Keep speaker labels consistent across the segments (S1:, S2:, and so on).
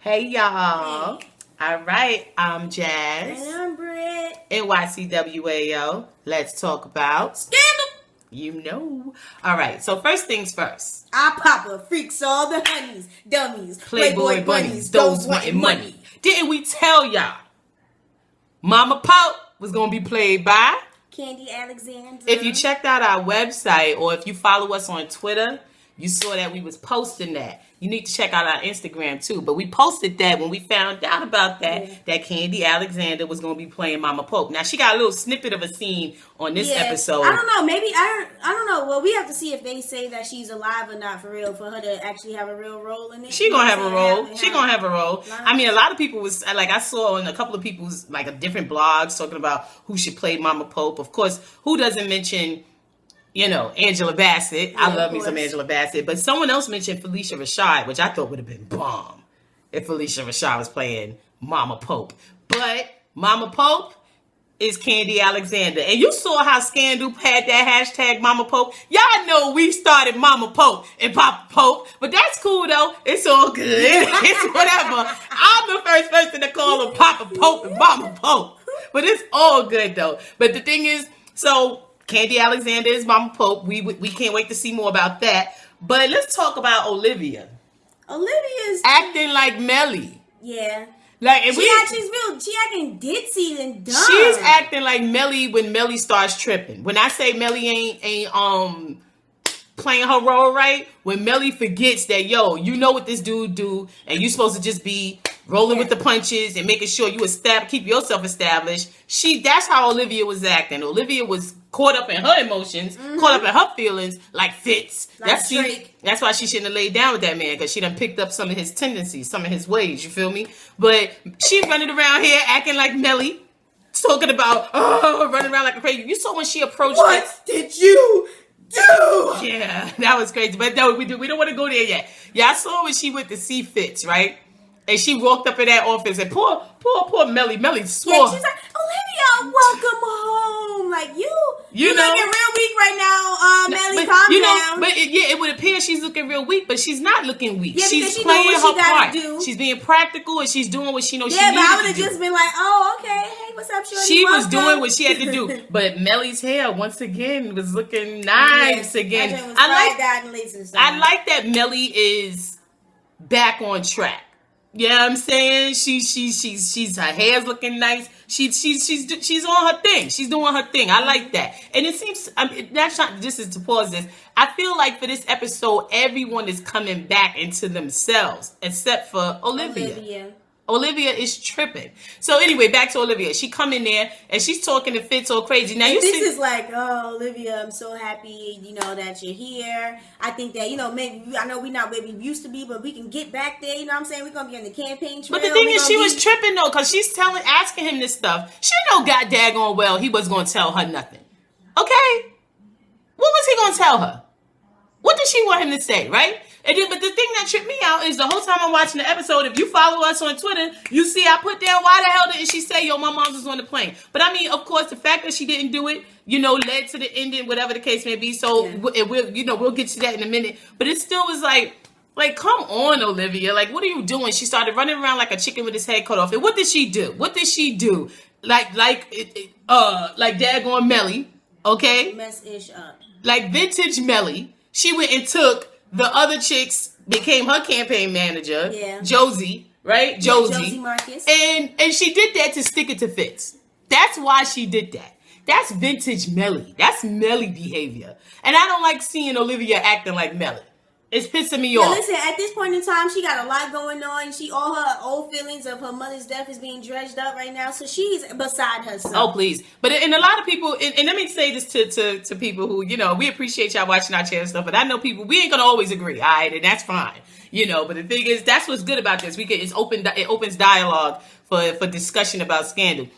S1: Hey y'all.
S2: Hey.
S1: All right, I'm Jazz.
S2: And I'm Britt.
S1: NYCWAO. Let's talk about
S2: Scandal.
S1: You know. All right, so first things first.
S2: Our Papa freaks all the honeys, dummies,
S1: Playboy bunnies, those wanting money. Didn't we tell y'all? Mama Pop was going to be played by
S2: Candy Alexander.
S1: If you checked out our website or if you follow us on Twitter, you saw that we was posting that. You need to check out our Instagram too. But we posted that when we found out about that, that Candy Alexander was going to be playing Mama Pope. Now, she got a little snippet of a scene on this episode.
S2: I don't know. Maybe, I don't know. Well, we have to see if they say that she's alive or not for real, for her to actually have a real role in it.
S1: She going to have a role. She going to have a role. I mean, a lot of people was, like, I saw on a couple of people's, like, different blogs talking about who should play Mama Pope. Of course, who doesn't mention... Angela Bassett. I love me some Angela Bassett. But someone else mentioned Felicia Rashad, which I thought would have been bomb if Felicia Rashad was playing Mama Pope. But Mama Pope is Candy Alexander. And you saw how Scandal had that hashtag Mama Pope. Y'all know we started Mama Pope and Papa Pope. But that's cool, though. It's all good. It's whatever. I'm the first person to call them Papa Pope and Mama Pope. But it's all good, though. But the thing is, so... Candy Alexander is Mama Pope. We can't wait to see more about that. But let's talk about Olivia.
S2: Olivia's
S1: acting like Melly.
S2: Yeah.
S1: Like
S2: She acting ditzy and dumb.
S1: She's acting like Melly when Melly starts tripping. When I say Melly ain't playing her role right, when Melly forgets that, you know what this dude do, and you supposed to just be rolling with the punches and making sure you keep yourself established. That's how Olivia was acting. Olivia was caught up in her emotions, caught up in her feelings, like Fitz.
S2: Like
S1: That's why she shouldn't have laid down with that man, because she done picked up some of his tendencies, some of his ways, you feel me? But she running around here acting like Melly, talking about, running around like a crazy. You saw when she approached
S2: What did you do?
S1: Yeah, that was crazy. But no, we don't want to go there yet. Yeah, I saw when she went to see Fitz, right? And she walked up in that office and poor Melly swore.
S2: Yeah, she's like, Olivia, welcome home. Like, you looking real weak right now, Melly, calm down.
S1: But it would appear she's looking real weak, but she's not looking weak.
S2: Yeah,
S1: she's
S2: she
S1: playing
S2: her
S1: part.
S2: Do.
S1: She's being practical and she's doing what she knows she
S2: needs to do. Yeah, but I would have just been like, oh, okay, hey, what's up, shorty?
S1: She was doing what she had to do. But Melly's hair, once again, was looking nice again. I like that Melly is back on track. You know what I'm saying? She's her hair's looking nice. She's on her thing. She's doing her thing. I like that. And it seems that's not just to pause this. I feel like for this episode, everyone is coming back into themselves except for Olivia. Olivia is tripping. So anyway, back to Olivia. She come in there and she's talking to Fitz all crazy. Now
S2: this is like, oh, Olivia, I'm so happy, that you're here. I think that, maybe, I know we're not where we used to be, but we can get back there. You know what I'm saying? We're going to be on the campaign trail.
S1: But the thing is, she was tripping though, because she's asking him this stuff. She know god daggone well he was going to tell her nothing. Okay? What was he going to tell her? What did she want him to say, right? But the thing that tripped me out is the whole time I'm watching the episode, if you follow us on Twitter, you see I put down, why the hell didn't she say, my mom was on the plane? But I mean, of course, the fact that she didn't do it, led to the ending, whatever the case may be. So we'll get to that in a minute. But it still was like, come on, Olivia. Like, what are you doing? She started running around like a chicken with his head cut off. And what did she do? Like daggone Melly, okay?
S2: Mess-ish up.
S1: Like vintage Melly. She went and took the other chicks, became her campaign manager, Josie, right?
S2: Josie Marcus.
S1: And she did that to stick it to Fitz. That's why she did that. That's vintage Melly. That's Melly behavior. And I don't like seeing Olivia acting like Melly. It's pissing me off.
S2: Listen, at this point in time, she got a lot going on. All her old feelings of her mother's death is being dredged up right now. So she's beside herself.
S1: Oh, please. But and a lot of people, and let me say this to people who, we appreciate y'all watching our channel stuff, but I know people, we ain't going to always agree, all right? And that's fine. But the thing is, that's what's good about this. It opens dialogue for discussion about Scandal.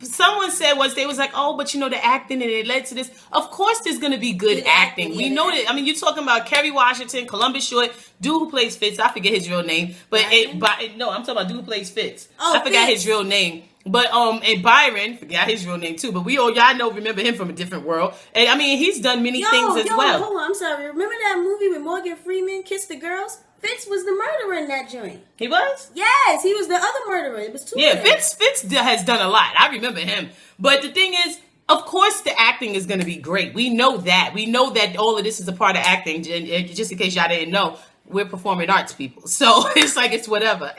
S1: Someone said once, they was like, oh, but the acting and it led to this. Of course there's going to be good acting. We know that. I mean, you're talking about Kerry Washington, Columbus Short, dude who plays Fitz. I forget his real name. No, I'm talking about dude who plays Fitz. I forgot his real name. But and Byron, forgot his real name too, but y'all remember him from a different world. And I mean, he's done many things as well.
S2: Hold on, I'm sorry. Remember that movie with Morgan Freeman, Kiss the Girls? Fitz was the murderer in that joint.
S1: He was?
S2: Yes, he was the other murderer. It was two.
S1: Yeah, Fitz has done a lot. I remember him. But the thing is, of course, the acting is going to be great. We know that. We know that all of this is a part of acting. And just in case y'all didn't know, we're performing arts people. So it's like it's whatever.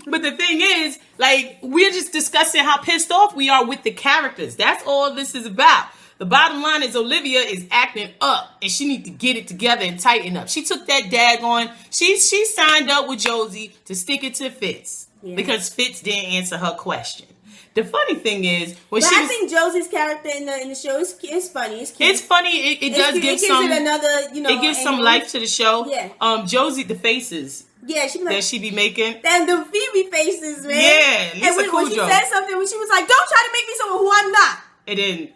S1: But the thing is, like, we're just discussing how pissed off we are with the characters. That's all this is about. The bottom line is Olivia is acting up, and she needs to get it together and tighten up. She took that daggone. She signed up with Josie to stick it to Fitz because Fitz didn't answer her question. The funny thing is, I
S2: think Josie's character in the show is funny. It's cute.
S1: It's funny. It does give some.
S2: It another,
S1: it gives some life to the show.
S2: Yeah.
S1: Josie, the faces.
S2: Yeah,
S1: she be making.
S2: And the Phoebe faces, man.
S1: Yeah, Lisa
S2: and when she said something, when she was like, "Don't try to make me someone who I'm not."
S1: It didn't.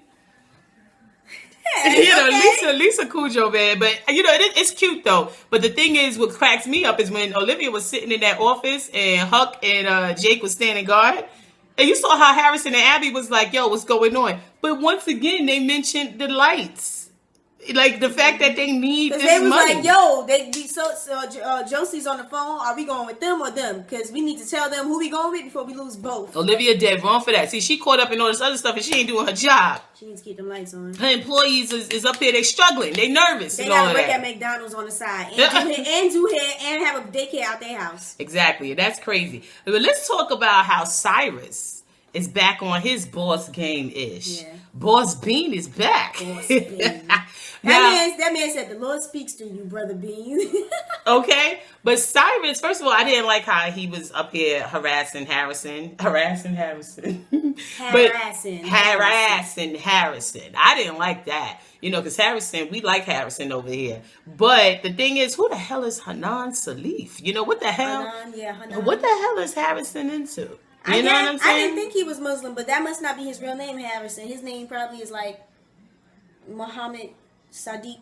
S2: Okay.
S1: Lisa Kudrow, man. But it's cute though. But the thing is, what cracks me up is when Olivia was sitting in that office and Huck and Jake was standing guard. And you saw how Harrison and Abby was like, yo, what's going on? But once again, they mentioned the lights. Like, the fact that they need this money. They was
S2: like, yo, Josie's on the phone. Are we going with them or them? Because we need to tell them who we going with before we lose both.
S1: Olivia dead wrong for that. See, she caught up in all this other stuff and she ain't doing her job.
S2: She needs to keep them lights on.
S1: Her employees is up here. They struggling. They nervous.
S2: They got to work at McDonald's on the side. And do hair and have a daycare out their house.
S1: Exactly. That's crazy. But let's talk about how Cyrus is back on his boss game-ish. Yeah. Boss Bean is back.
S2: Boss Bean. That man said, the Lord speaks to you, Brother Bean.
S1: Okay. But Cyrus, first of all, I didn't like how he was up here harassing Harrison. Harassing Harrison. I didn't like that. Because Harrison, we like Harrison over here. But the thing is, who the hell is Hanan Salif? What the hell?
S2: Hanan.
S1: What the hell is Harrison into? You know what I'm saying?
S2: I didn't think he was Muslim, but that must not be his real name, Harrison. His name probably is like Muhammad Sadiq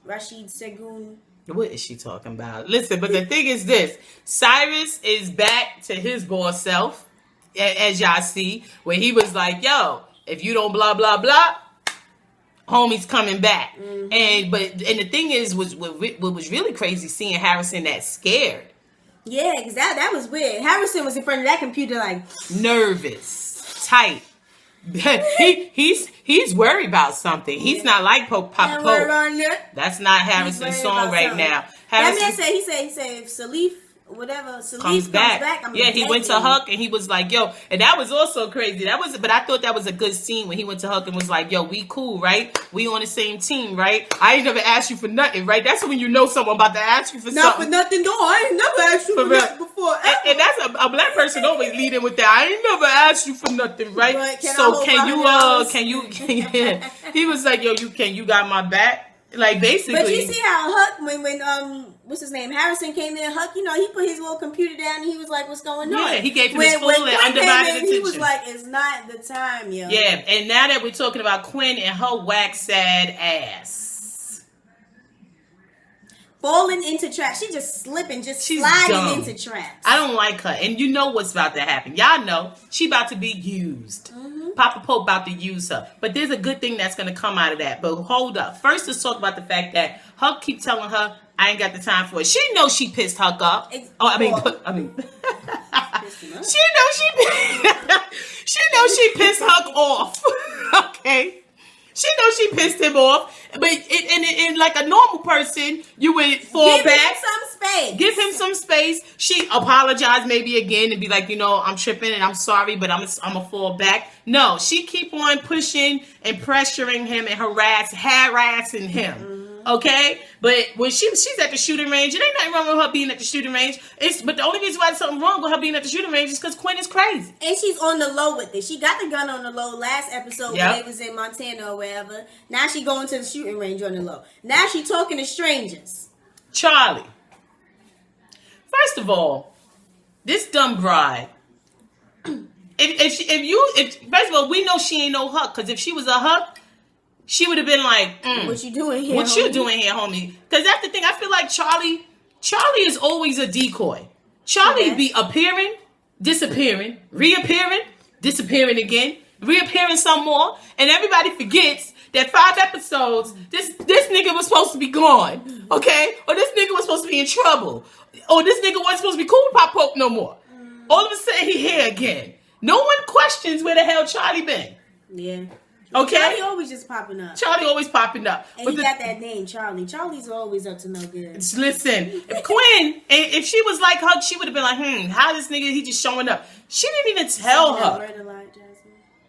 S2: Rashid Segun.
S1: What is she talking about? Listen, but the thing is this. Cyrus is back to his boss self, as y'all see, where he was like, yo, if you don't blah, blah, blah, homie's coming back. Mm-hmm. And the thing is, what was really crazy, seeing Harrison that scared.
S2: Yeah, because that was weird. Harrison was in front of that computer like...
S1: nervous, tight. He's worried about something. He's not like Papa Pope. That's not Harrison's song right now.
S2: That man said, he said if Salif, whatever, Salif comes back
S1: he went to Huck and he was like, yo, and that was also crazy. But I thought that was a good scene when he went to Huck and was like, yo, we cool, right? We on the same team, right? I ain't never asked you for nothing, right? That's when you know someone about to ask you for something.
S2: Not for nothing, no. I ain't never asked you for nothing before.
S1: And that's a black person always lead in with that. I ain't never asked you for nothing, right? He was like, yo, you got my back? Like, basically.
S2: But you see how Huck, when what's his name, Harrison came in, Huck, he put his little computer down and he was like, what's going on?
S1: Yeah, he gave him his full and undivided attention.
S2: He was like, it's not the time, yo.
S1: Yeah, and now that we're talking about Quinn and her wax sad ass.
S2: Falling into traps. She just slipping, she's sliding dumb. Into traps.
S1: I don't like her. And you know what's about to happen. Y'all know she about to be used. Mm-hmm. Papa Pope about to use her. But there's a good thing that's going to come out of that. But hold up. First, let's talk about the fact that Huck keep telling her, I ain't got the time for it. She knows she pissed Huck up. She knows she pissed Huck off. Okay? She knows she pissed him off. But in like a normal person, you would fall back.
S2: Give him some space.
S1: Give him some space. She apologized maybe again and be like, I'm tripping and I'm sorry, but I'm going to fall back. No, she keep on pushing and pressuring him and harassing him. Mm-hmm. Okay? But when she's at the shooting range, it ain't nothing wrong with her being at the shooting range. But the only reason why there's something wrong with her being at the shooting range is because Quinn is crazy.
S2: And she's on the low with it. She got the gun on the low last episode when they was in Montana or wherever. Now she going to the shooting range on the low. Now she talking to strangers.
S1: Charlie. First of all, this dumb bride. First of all, we know she ain't no Huck. Because if she was a Huck, she would have been like,
S2: what you doing here,
S1: What you doing here, homie? Because that's the thing. I feel like Charlie is always a decoy. Charlie be appearing, disappearing, reappearing, disappearing again, reappearing some more, and everybody forgets that 5 episodes, this nigga was supposed to be gone, okay? Or this nigga was supposed to be in trouble. Or this nigga wasn't supposed to be cool with Pop Pope no more. All of a sudden, he here again. No one questions where the hell Charlie been.
S2: Yeah.
S1: Okay?
S2: Charlie always just popping up.
S1: Charlie always popping up.
S2: And he got that name, Charlie. Charlie's always up to no good.
S1: Listen, if Quinn, if she was like Huck, she would have been like, how this nigga, he just showing up. She didn't even tell Huck.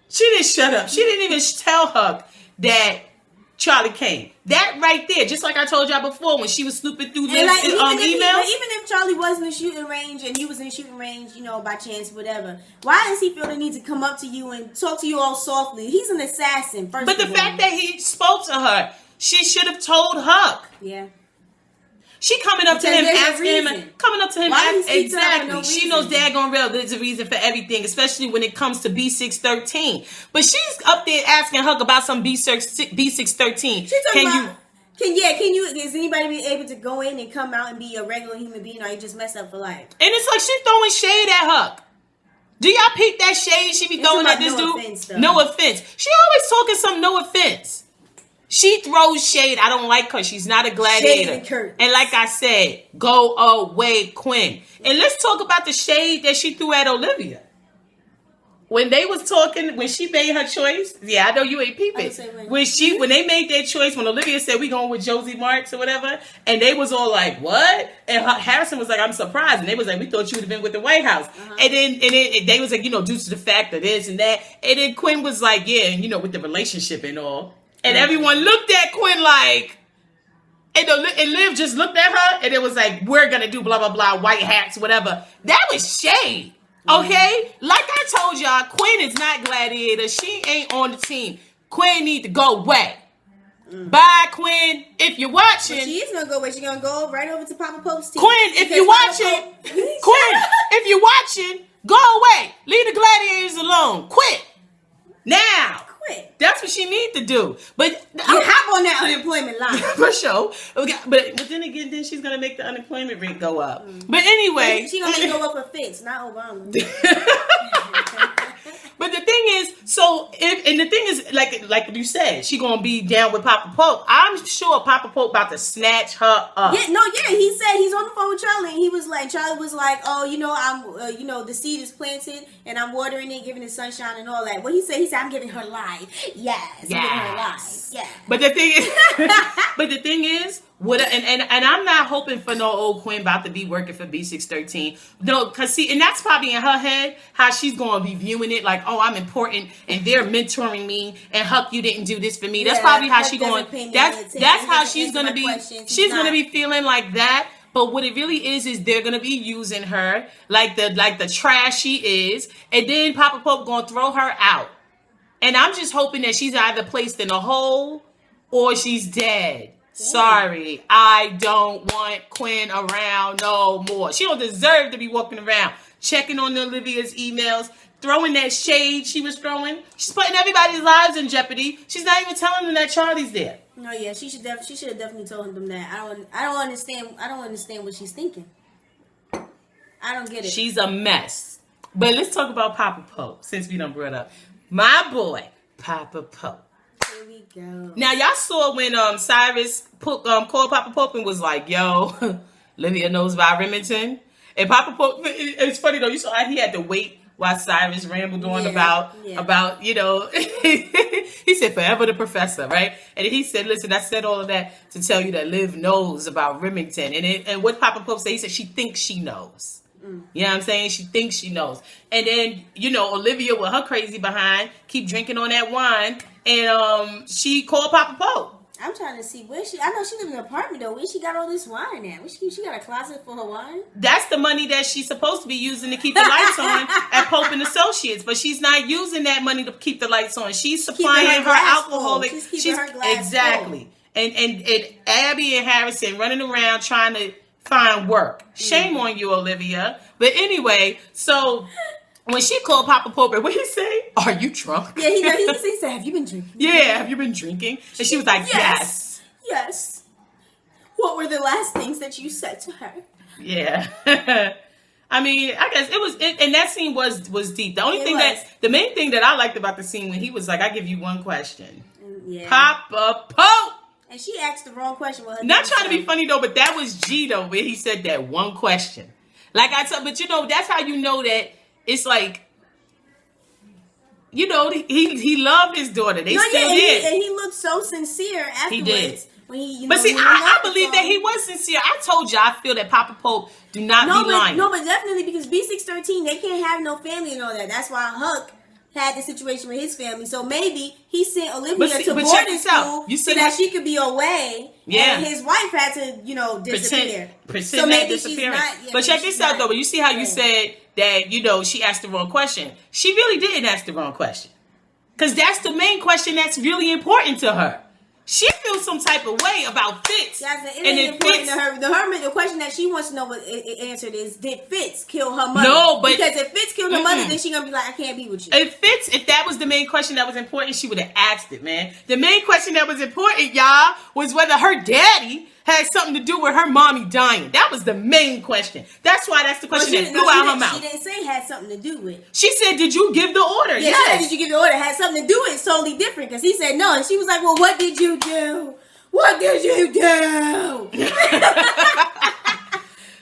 S1: She didn't shut up. She didn't even tell Huck that Charlie came. That right there, just like I told y'all before, when she was snooping through this
S2: like,
S1: emails.
S2: Even if Charlie wasn't in shooting range and he was in shooting range, you know, by chance, whatever, why does he feel the need to come up to you and talk to you all softly? He's an assassin, first
S1: But the fact that he spoke to her, she should have told Huck.
S2: Yeah.
S1: She coming up to him, asking him, exactly.
S2: No
S1: she knows daggone real there's a reason for everything, especially when it comes to B613. But she's up there asking Huck about some B613.
S2: Is anybody be able to go in and come out and be a regular human being, or you just mess up for life?
S1: And it's like she's throwing shade at Huck. Do y'all peep that shade she be throwing at this dude? No offense. She always talking some no offense. She throws shade. I don't like her. She's not a gladiator. And like I said, go away, Quinn. And let's talk about the shade that she threw at Olivia. When they was talking, when she made her choice, yeah, I know you ain't peeping. When they made their choice, when Olivia said we going with Josie Marks or whatever, and they was all like, what? And Harrison was like, I'm surprised. And they was like, we thought you would have been with the White House. And then they was like, you know, due to the fact of this and that. And then Quinn was like, yeah, you know, with the relationship and all. And everyone looked at Quinn like, and Liv just looked at her, and it was like, we're going to do blah, blah, blah, white hats, whatever. That was shade, okay? Like I told y'all, Quinn is not gladiator. She ain't on the team. Quinn need to go away. Bye, Quinn. If you're watching.
S2: But she is going to go away. She's going to go right over to Papa Pope's team.
S1: Quinn, if you're watching, go away. Leave the gladiators alone. Quit. Now. That's what she need to do. But
S2: hop on that unemployment line.
S1: For sure. But then again, then she's gonna make the unemployment rate go up. But anyway,
S2: she's gonna go up for Fitz, not Obama.
S1: But the thing is, like you said, she gonna be down with Papa Pope. I'm sure Papa Pope about to snatch her up.
S2: He said he's on the phone with Charlie, and Charlie was like, oh, you know, I'm, the seed is planted, and I'm watering it, giving it sunshine and all that. What he said, I'm giving her life. Yes. I'm giving her life. Yeah.
S1: But the thing is, and I'm not hoping for no old Quinn about to be working for B613. No, because see, and that's probably in her head how she's going to be viewing it, like, oh, I'm important and they're mentoring me, and Huck, you didn't do this for me. That's probably how she's going. That's how she's going to be. She's going to be feeling like that. But what it really is they're going to be using her like the trash she is, and then Papa Pope going to throw her out. And I'm just hoping that she's either placed in a hole or she's dead. Sorry, I don't want Quinn around no more. She don't deserve to be walking around checking on Olivia's emails, throwing that shade she was throwing. She's putting everybody's lives in jeopardy. She's not even telling them that Charlie's there.
S2: No, yeah, she should have definitely told them that. I don't understand what she's thinking. I don't get it.
S1: She's a mess. But let's talk about Papa Pope since we done brought up my boy Papa Pope.
S2: Here we go.
S1: Now y'all saw when Cyrus called Papa Pope and was like, "Yo, Olivia knows about Remington." And Papa Pope, it's funny though. You saw how he had to wait while Cyrus rambled on about he said forever the professor, right? And he said, "Listen, I said all of that to tell you that Liv knows about Remington." And what Papa Pope said, he said she thinks she knows. You know what I'm saying? She thinks she knows. And then, Olivia with her crazy behind keep drinking on that wine. And she called Papa Pope.
S2: I'm trying to see where I know she lives in an apartment though. Where she got all this wine at? Where she got a closet for her wine?
S1: That's the money that she's supposed to be using to keep the lights on at Pope and Associates. But she's not using that money to keep the lights on. She's supplying her alcoholic.
S2: She's keeping her glass
S1: exactly. Full. And Abby and Harrison running around trying to find work. Shame on you, Olivia. But anyway, so when she called Papa Pope, what did he say? Are you drunk?
S2: Yeah, he said, have you been drinking?
S1: Yeah, have you been drinking? And she was like, yes.
S2: Yes. What were the last things that you said to her?
S1: Yeah. I mean, I guess it was, and that scene was deep. The main thing that I liked about the scene when he was like, "I give you one question, Papa Pope,"
S2: and she asked the wrong question.
S1: Not trying to be funny though, but that was G though, where he said that one question. Like I said, but you know, that's how you know that it's like, you know, he loved his daughter. They still did,
S2: and he looked so sincere afterwards.
S1: He did.
S2: When he,
S1: but see, I believe that he was sincere. I told you, I feel that Papa Pope do not be lying.
S2: No, but definitely because B613, they can't have no family and all that. That's why Huck had the situation with his family. So maybe he sent Olivia to boarding school so that she could be away. Yeah. And his wife had to, you know, disappear.
S1: So maybe she's not. Yeah, but check this out, though. You see how you said that, you know, she asked the wrong question. She really didn't ask the wrong question. Because that's the main question that's really important to her. She feels some type of way about Fitz.
S2: Yeah, it ain't important to her. The question that she wants to know what it answered is, did Fitz kill her mother? No, but because if Fitz killed her mother, then she gonna be like, I can't be with you.
S1: If that was the main question that was important, she would have asked it, man. The main question that was important, y'all, was whether her daddy had something to do with her mommy dying. That was the main question. That's why that's the question that flew out her mouth.
S2: She didn't say it had something to do with.
S1: She said, did you give the order?
S2: Yeah, she said, did you give the order? It had something to do with. It's totally different because he said no. And she was like, well, what did you do? What did you do?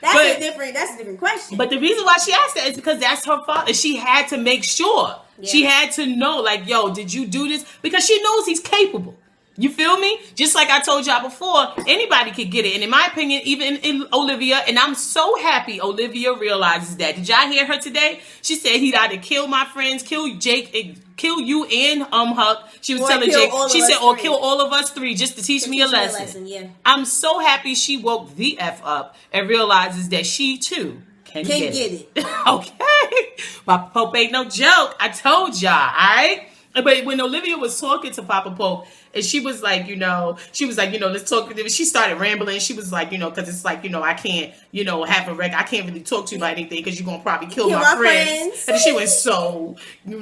S2: That's a different question.
S1: But the reason why she asked that is because that's her father. She had to make sure. Yeah. She had to know, like, yo, did you do this? Because she knows he's capable. You feel me? Just like I told y'all before, anybody could get it. And in my opinion, even in Olivia, and I'm so happy Olivia realizes that. Did y'all hear her today? She said he'd either kill my friends, kill Jake, kill you and Huck. She was telling Jake, she said, or kill all of us three just to teach me a lesson. Yeah. I'm so happy she woke the F up and realizes that she too can get it. Okay. Papa Pope ain't no joke. I told y'all, all right? But when Olivia was talking to Papa Pope, and she was like, let's talk. She started rambling. She was like, because it's like, I can't, have a I can't really talk to you about anything because you're going to probably kill my friends. And she was so, when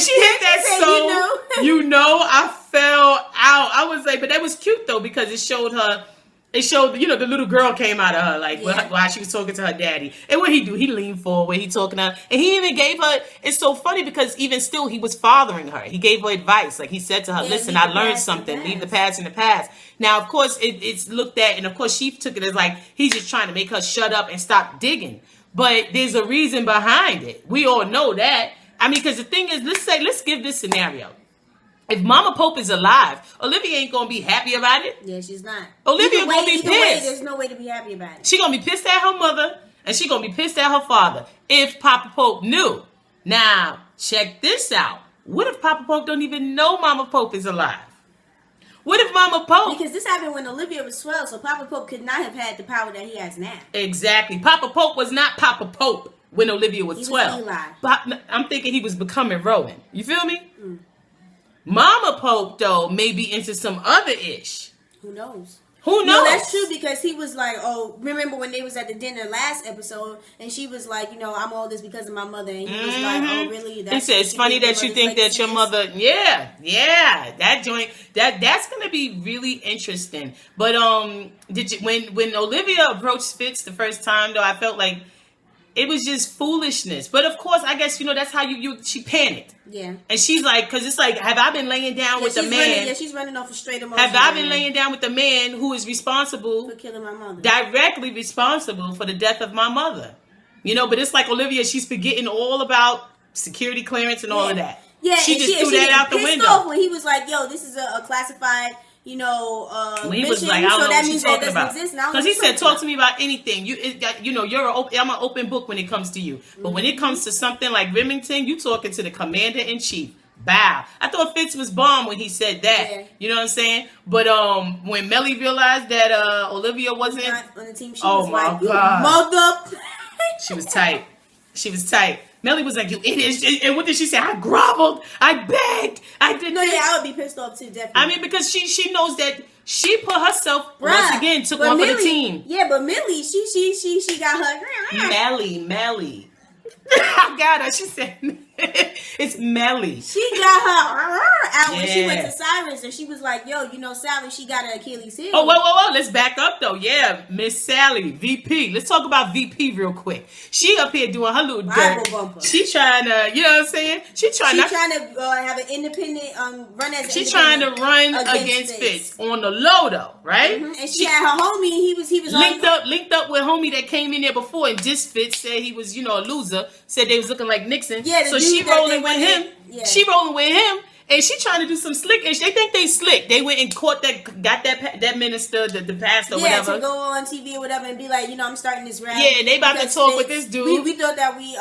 S1: she hit that I fell out. I was like, but that was cute though, because it showed, the little girl came out of her, like, while she was talking to her daddy. And what he do? He leaned forward, he talking to her. And he even gave her, it's so funny because even still, he was fathering her. He gave her advice. Like, he said to her, listen, I learned something. Leave the past in the past. Now, of course, it's looked at, and of course, she took it as like, he's just trying to make her shut up and stop digging. But there's a reason behind it. We all know that. I mean, because the thing is, let's give this scenario. If Mama Pope is alive, Olivia ain't gonna be happy about it.
S2: Yeah, she's not.
S1: Olivia gonna be pissed.
S2: There's no way to be happy about it.
S1: She gonna be pissed at her mother, and she gonna be pissed at her father. If Papa Pope knew. Now, check this out. What if Papa Pope don't even know Mama Pope is alive? What if Mama Pope?
S2: Because this happened when Olivia was 12, so Papa Pope could not have had the power that he has now.
S1: Exactly. Papa Pope was not Papa Pope when Olivia was 12.
S2: Eli.
S1: I'm thinking he was becoming Rowan. You feel me? Mm. Mama Pope, though, may be into some other ish.
S2: Who knows?
S1: Who knows?
S2: No, that's true because he was like, remember when they was at the dinner last episode and she was like, I'm all this because of my mother. And he was like, oh, really?
S1: He said, it's funny that you think that your mother, that joint, that's going to be really interesting. But when Olivia approached Fitz the first time, though, I felt like it was just foolishness. But of course, I guess, that's how she panicked. Yeah. And she's like, because it's like, have I been laying down with the man?
S2: She's running off a straight emotion.
S1: Have I been laying down with the man who is responsible
S2: for killing my mother?
S1: Directly responsible for the death of my mother. But it's like Olivia, she's forgetting all about security clearance and all of that. Yeah. She just threw that out the window.
S2: Off when he was like, yo, this is a classified, when he
S1: was like, I don't know what she's talking about. Because he said, talk to me about anything. I'm an open book when it comes to you. But when it comes to something like Remington, you talking to the commander-in-chief. Bow. I thought Fitz was bomb when he said that. Yeah. You know what I'm saying? But when Melly realized that Olivia wasn't
S2: on the team, she was like, God. Mother.
S1: She was tight. She was tight. Melly was like, you idiot. And what did she say? I groveled. I begged. I did
S2: No, yeah, I would be pissed off too, definitely.
S1: I mean, because she knows that she put herself, once again, took one for the team.
S2: Yeah, but Millie, she got her.
S1: Melly. I got her. She said, It's Melly.
S2: She got her out when she went to Cyrus, and she was like, yo, you know, Sally, she got an Achilles heel.
S1: Oh, whoa. Let's back up, though. Yeah, Miss Sally, VP. Let's talk about VP real quick. She up here doing her little
S2: Bible
S1: dirt.
S2: bumper.
S1: She trying to, you know what I'm saying? She trying to
S2: have an independent, run as
S1: She's trying to run against Fitz on the low, though, right?
S2: Mm-hmm. And she had her homie, he was
S1: linked up with homie that came in there before and just Fitz said he was, you know, a loser. Said they was looking like Nixon.
S2: Yeah,
S1: so she rolling with him.
S2: Yeah.
S1: She rolling with him. And she trying to do some slick. And they think they slick. They went and caught got that minister, the pastor, whatever.
S2: To go on TV or whatever and be like, you know, I'm starting this rally.
S1: Yeah, and they about to talk with this dude.
S2: We thought that we,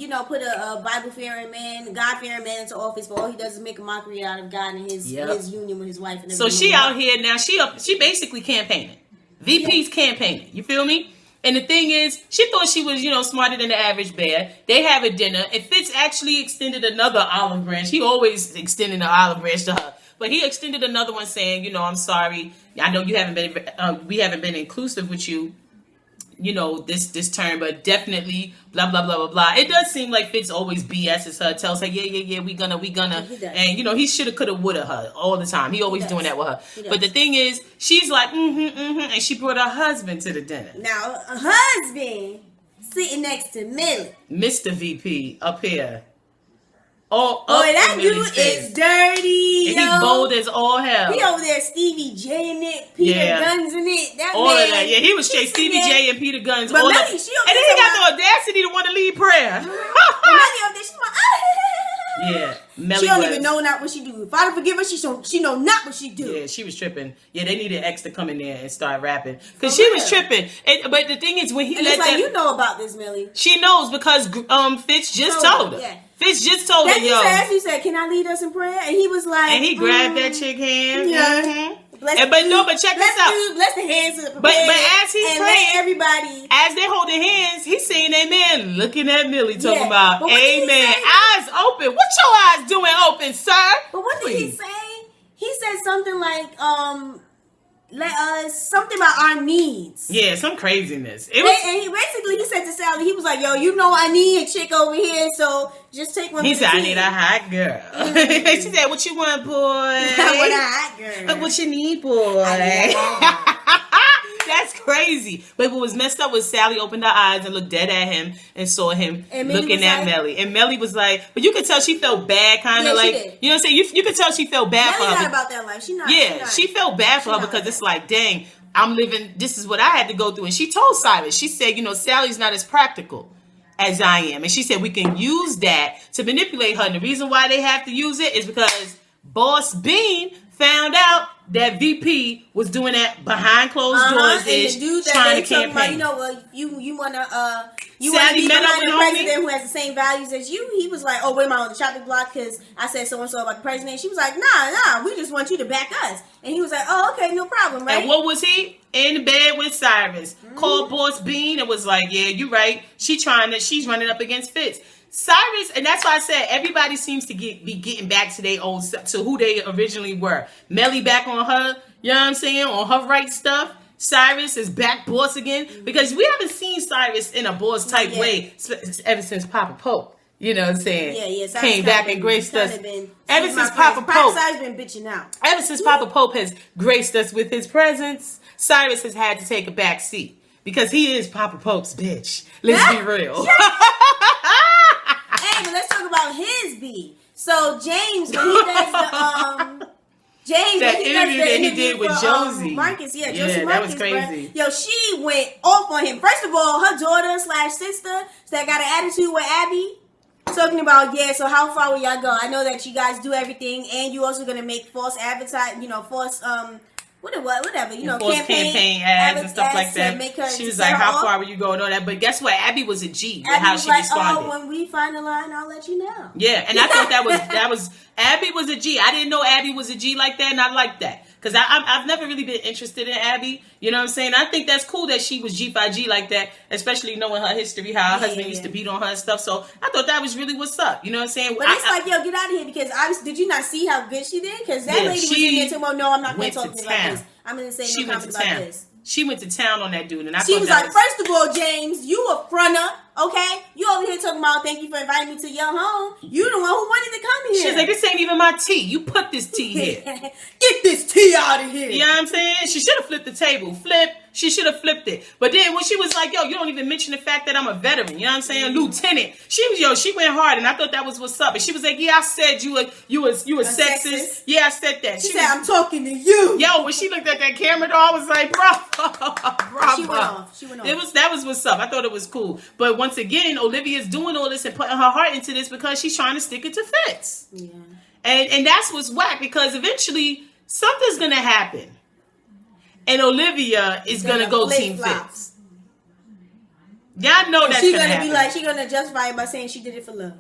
S2: you know, put a Bible-fearing man, God-fearing man into office, but all he does is make a mockery out of God and his union with his wife. And
S1: so she out here now. She basically campaigning. VP's campaigning. You feel me? And the thing is, she thought she was, you know, smarter than the average bear. They have a dinner. And Fitz actually extended another olive branch. He always extended an olive branch to her. But he extended another one saying, you know, I'm sorry. I know you haven't been, we haven't been inclusive with you, you know, this term, but definitely blah, blah, blah, blah, blah. It does seem like Fitz always BS's her, tells her, yeah, we gonna. And, you know, he shoulda, coulda, woulda her all the time. He always doing that with her. But the thing is, she's like, and she brought her husband to the dinner.
S2: Now, a husband sitting next to Millie.
S1: Mr. VP up here. Oh,
S2: boy, that dude is dirty.
S1: And he bold as all hell.
S2: He over there, Stevie J in it, Peter Guns in it. That
S1: all
S2: man,
S1: of that. Yeah, he was straight Stevie J and Peter Guns.
S2: But
S1: all
S2: Melly,
S1: and then he got the audacity to want to lead prayer.
S2: Melly up there, she's like,
S1: yeah, Melly
S2: she don't even know not what she do. Father forgive her, she know not what she do.
S1: Yeah, she was tripping. Yeah, they needed X to come in there and start rapping because she was tripping. But the thing is, when he let that,
S2: you know about this, Melly.
S1: She knows because Fitz just told her. Yeah. Fitz just told her, yo.
S2: He said, "Can I lead us in prayer?" And he was like,
S1: and he grabbed that chick hand.
S2: Yeah.
S1: Mm-hmm. But check this out.
S2: Bless the hands of the
S1: but as he's praying,
S2: everybody,
S1: as they're holding hands, he's saying amen, looking at Millie, talking about amen, eyes open. What your eyes doing open, sir?
S2: But what did he say? He said something like, let us something about our needs.
S1: Yeah, some craziness.
S2: And he said to Sally, he was like, yo, you know I need a chick over here, so just take one.
S1: He said, I need a hot girl. Mm-hmm. She said, what you want, boy?
S2: I want a hot girl.
S1: What you need, boy? That's crazy. But what was messed up was Sally opened her eyes and looked dead at him and saw him looking at Melly. And Melly was like, but you could tell she felt bad, kind of like, you know what I'm saying? You could tell she felt bad for her.
S2: Melly not about that life.
S1: She felt bad for her because it's like, dang, I'm living, this is what I had to go through. And she told Cyrus, she said, you know, Sally's not as practical as I am. And she said, we can use that to manipulate her. And the reason why they have to use it is because Boss Bean found out that VP was doing that behind closed doors, trying to campaign.
S2: About, you know, you wanna be behind the president who has the same values as you. He was like, oh, wait, am I on the chopping block because I said so and so about the president? She was like, nah, we just want you to back us. And he was like, oh, okay, no problem, right?
S1: And what was he? In bed with Cyrus. Mm-hmm. Called Boss Bean and was like, yeah, you're right. She's running up against Fitz. Cyrus, and that's why I said everybody seems to be getting back to their old stuff, to who they originally were. Melly back on her, you know what I'm saying, on her right stuff. Cyrus is back boss again because we haven't seen Cyrus in a boss type way ever since Papa Pope. You know what I'm saying? Yeah.
S2: Came
S1: back and graced us. Ever since Papa Pope,
S2: Cyrus been bitching out.
S1: Ever since Papa Pope has graced us with his presence, Cyrus has had to take a back seat because he is Papa Pope's bitch. Let's be real.
S2: Hey, but let's talk about his beat. So James, when he does the interview
S1: that he did with Josie
S2: Marcus, Josie
S1: that
S2: Marcus,
S1: was crazy.
S2: Yo, she went off on him. First of all, her daughter/sister that got an attitude with Abby, talking about so how far will y'all go? I know that you guys do everything, and you also gonna make false advertising, false whatever,
S1: campaign ads and stuff like that. She was like, how far were you going on that? But guess what? Abby was a G with how she responded.
S2: Oh, when we find the line, I'll let you know.
S1: Yeah, and I thought that was Abby was a G. I didn't know Abby was a G like that, and I like that. Because I've never really been interested in Abby. You know what I'm saying? I think that's cool that she was G5G like that, especially knowing her history, how her husband used to beat on her and stuff. So I thought that was really what's up. You know what I'm saying?
S2: But it's like, yo, get out of here. Because obviously, did you not see how good she did? Because that lady was in there talking about, no, I'm not going to talk to you like this. I'm going to say no comment about this.
S1: She went to town on that dude. And
S2: she was like, first of all, James, you a fronter. Okay, you over here talking about thank you for inviting me to your home. You the one who wanted to come here.
S1: She's like, this ain't even my tea. You put this tea here.
S2: Get this tea out of here.
S1: You know what I'm saying? She should have flipped the table. She should have flipped it. But then when she was like, yo, you don't even mention the fact that I'm a veteran. You know what I'm saying? Lieutenant. She went hard, and I thought that was what's up. And she was like, yeah, I said you were sexist. Yeah, I said that.
S2: She said, I'm talking to you.
S1: Yo, when she looked at that camera, though, I was like, bro.
S2: She went off.
S1: That was what's up. I thought it was cool. But once again, Olivia's doing all this and putting her heart into this because she's trying to stick it to Fitz.
S2: Yeah.
S1: And that's what's whack, because eventually something's going to happen. And Olivia is going to go Team Fitz. Y'all know that's going to happen.
S2: She's going to justify it by saying she did it for love.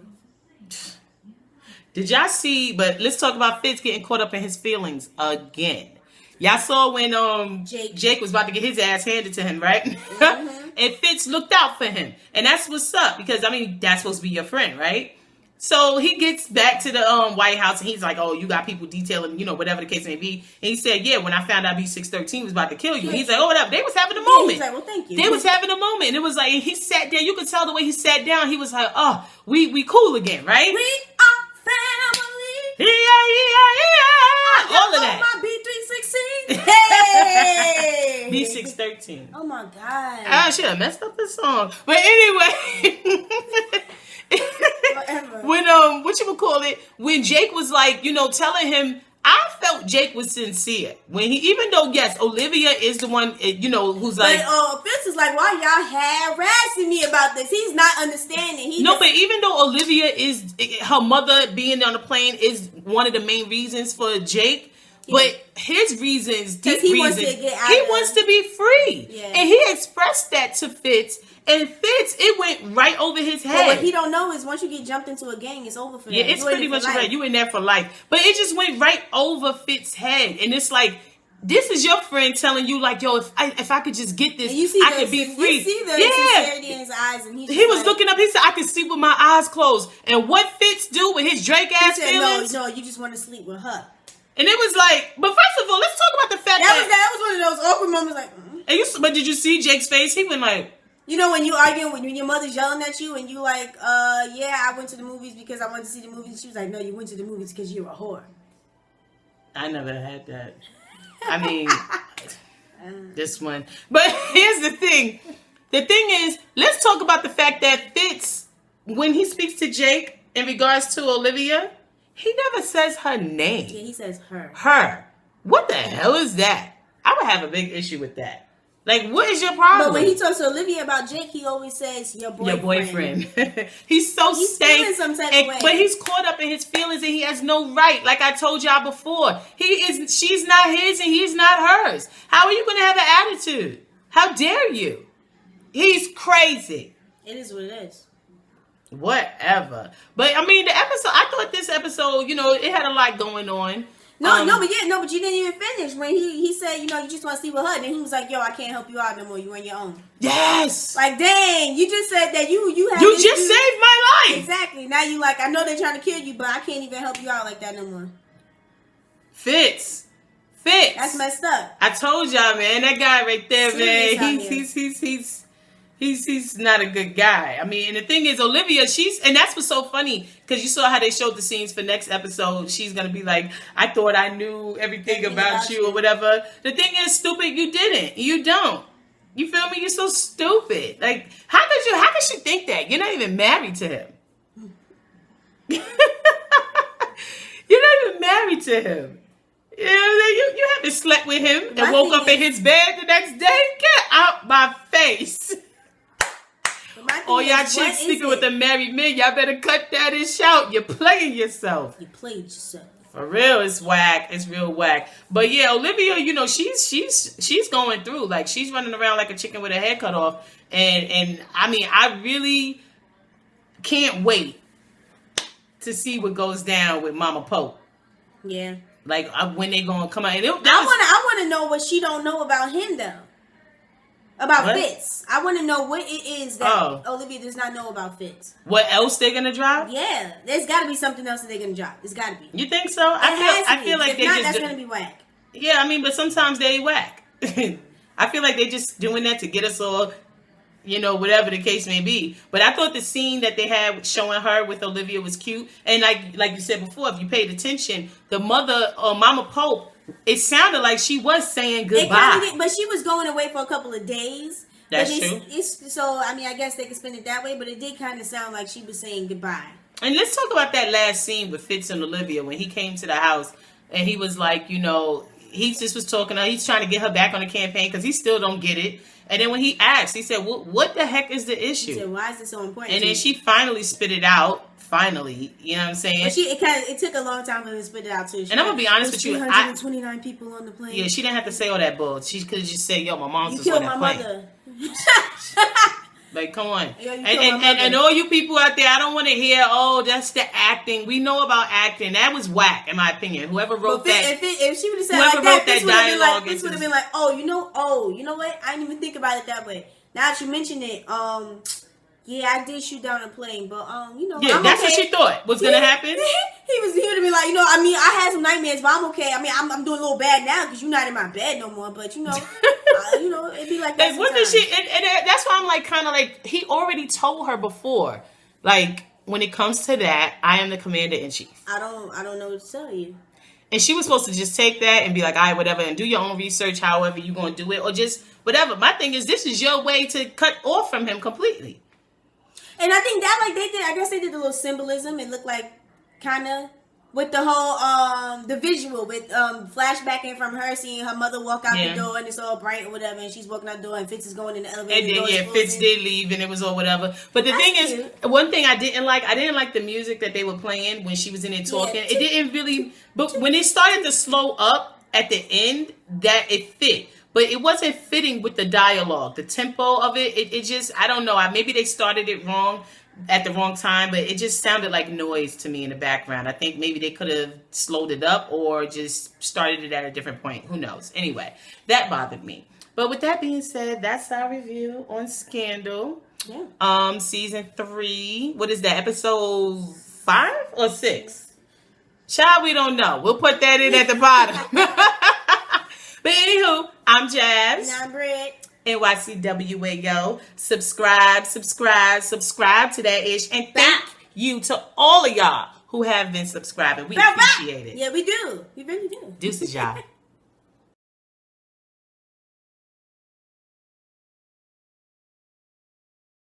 S1: Did y'all see, but let's talk about Fitz getting caught up in his feelings again. Y'all saw when Jake was about to get his ass handed to him, right? Mm-hmm. And Fitz looked out for him. And that's what's up, because, I mean, that's supposed to be your friend, right? So he gets back to the White House, and he's like, oh, you got people detailing, whatever the case may be. And he said, yeah, when I found out B613 was about to kill you. He's like, oh, whatever. They was having a moment.
S2: He's like, well, thank you.
S1: They was having a moment. And it was like, he sat down. You could tell the way he sat down. He was like, oh, we cool again, right?
S2: We are family.
S1: Yeah. All of that.
S2: My B316. Hey.
S1: B613.
S2: Oh, my God.
S1: I should have messed up the song. But anyway.
S2: Whatever.
S1: When Jake was like, telling him, I felt Jake was sincere. Even though, yes, Olivia is the one, who's like.
S2: But Fitz is like, why y'all harassing me about this? He's not understanding.
S1: But even though Olivia is, her mother being on the plane is one of the main reasons for Jake. Yeah. But his reasons, he wants to be free. Yeah. And he expressed that to Fitz. And Fitz, it went right over his head.
S2: But what he don't know is once you get jumped into a gang, it's over for them.
S1: Yeah, it's pretty much right. You in there for life. But it just went right over Fitz's head. And it's like, this is your friend telling you, like, yo, if I could just get this, I could be free.
S2: You see the sincerity in his eyes. And
S1: he was looking up. He said, I could sleep with my eyes closed. And what Fitz do with his Drake-ass feelings?
S2: No, you just want to sleep with her.
S1: And it was like, but first of all, let's talk about the fact
S2: that was one of those awkward moments, like.
S1: But did you see Jake's face? He went like.
S2: When you arguing, when your mother's yelling at you and you like, yeah, I went to the movies because I wanted to see the movies. She was like, no, you went to the movies because you're a whore.
S1: I never had that. I mean, this one. But here's the thing. The thing is, let's talk about the fact that Fitz, when he speaks to Jake in regards to Olivia, he never says her name.
S2: Yeah, he says her.
S1: Her. What the hell is that? I would have a big issue with that. Like, what is your problem?
S2: But when he talks to Olivia about Jake, he always says, your boyfriend.
S1: He's
S2: feeling some type of way.
S1: But he's caught up in his feelings and he has no right. Like I told y'all before. She's not his and he's not hers. How are you going to have an attitude? How dare you? He's crazy.
S2: It is what it is.
S1: Whatever. But, I mean, I thought this episode, it had a lot going on.
S2: But you didn't even finish when he said, you just want to sleep with her. And then he was like, yo, I can't help you out no more. You on your own.
S1: Yes.
S2: Like, dang, you just said that you
S1: just saved my life.
S2: Exactly. Now you like, I know they're trying to kill you, but I can't even help you out like that no more.
S1: Fitz.
S2: That's messed up.
S1: I told y'all, man, that guy right there, man, he's not a good guy. I mean, and the thing is, Olivia, and that's what's so funny, because you saw how they showed the scenes for next episode. She's going to be like, I thought I knew everything about you or whatever. The thing is, stupid, you didn't. You don't. You feel me? You're so stupid. Like, how could she think that? You're not even married to him. You're not even married to him. You haven't slept with him and woke up in his bed the next day. Get out my face. All y'all chicks sleeping with a married man, y'all better cut that and shout. You're playing yourself.
S2: You played yourself.
S1: For real, it's whack. It's real whack. But yeah, Olivia, she's going through. Like, she's running around like a chicken with her head cut off. And I mean, I really can't wait to see what goes down with Mama Pope.
S2: Yeah.
S1: Like, when they gonna come out. And
S2: I want to know what she don't know about him, though. About Fitz. I want to know what it is that Olivia does not know about Fitz.
S1: What else they're going to drop?
S2: Yeah. There's got to be something else that they're going to drop. There's got to be.
S1: You think so? I feel like
S2: if not, that's going to be whack.
S1: Yeah, I mean, but sometimes they whack. I feel like they're just doing that to get us all, you know, whatever the case may be. But I thought the scene that they had showing her with Olivia was cute. And like you said before, if you paid attention, the mother, Mama Pope, it sounded like she was saying goodbye.
S2: But she was going away for a couple of days.
S1: That's true.
S2: So, I mean, I guess they could spin it that way, but it did kind of sound like she was saying goodbye.
S1: And let's talk about that last scene with Fitz and Olivia when he came to the house and he was like, you know, he just was talking to her. He's trying to get her back on the campaign because he still don't get it. And then when he asked, he said, what the heck is the issue?
S2: He said, why is this so important?
S1: And then she finally spit it out. Finally, you know what I'm saying?
S2: But it took a long time for her to spit it out too.
S1: And I'm gonna be honest with you,
S2: 329 people on the plane.
S1: Yeah, she didn't have to say all that bull. She could have just said, "Yo, my mom's
S2: you
S1: was on
S2: killed
S1: that
S2: my
S1: plane."
S2: Mother.
S1: Like, come on.
S2: Yo,
S1: and all you people out there, I don't want to hear, "Oh, that's the acting." We know about acting. That was whack, in my opinion. Whoever wrote that,
S2: if she would have said like that, this would have been like, you know what? I didn't even think about it that way. Now that you mention it, yeah, I did shoot down a plane, but you know,
S1: yeah, that's what she thought was gonna happen.
S2: He would have been like, you know, I mean, I had some nightmares, but I'm okay. I mean, I'm doing a little bad now because you're not in my bed no more. But you know, it'd be like that.
S1: What did she? And that's why I'm like, kind of like, he already told her before, like, when it comes to that, I am the commander in chief.
S2: I don't know what to tell you.
S1: And she was supposed to just take that and be like, all right, whatever, and do your own research, however you're gonna do it, or just whatever. My thing is, this is your way to cut off from him completely.
S2: And I think that, like, they did, I guess they did a little symbolism. It looked like kind of with the whole, the visual with flashbacking from her seeing her mother walk out the door and it's all bright or whatever, and she's walking out the door and Fitz is going in the elevator.
S1: And then, Fitz did leave and it was all whatever. But the thing is, one thing I didn't like the music that they were playing when she was in there talking. Yeah. It didn't really, but when it started to slow up at the end, that it fit. But it wasn't fitting with the dialogue, the tempo of it. It just, I don't know. Maybe they started it wrong at the wrong time, but it just sounded like noise to me in the background. I think maybe they could have slowed it up or just started it at a different point. Who knows? Anyway, that bothered me. But with that being said, that's our review on Scandal. Yeah. Season 3. What is that? Episode 5 or 6? Child, we don't know. We'll put that in at the bottom. But anywho, I'm Jabs.
S2: And I'm Britt.
S1: NYCWAO. Subscribe to that ish. And thank you to all of y'all who have been subscribing. We appreciate it.
S2: Yeah, we do. We really do.
S1: Deuces, y'all.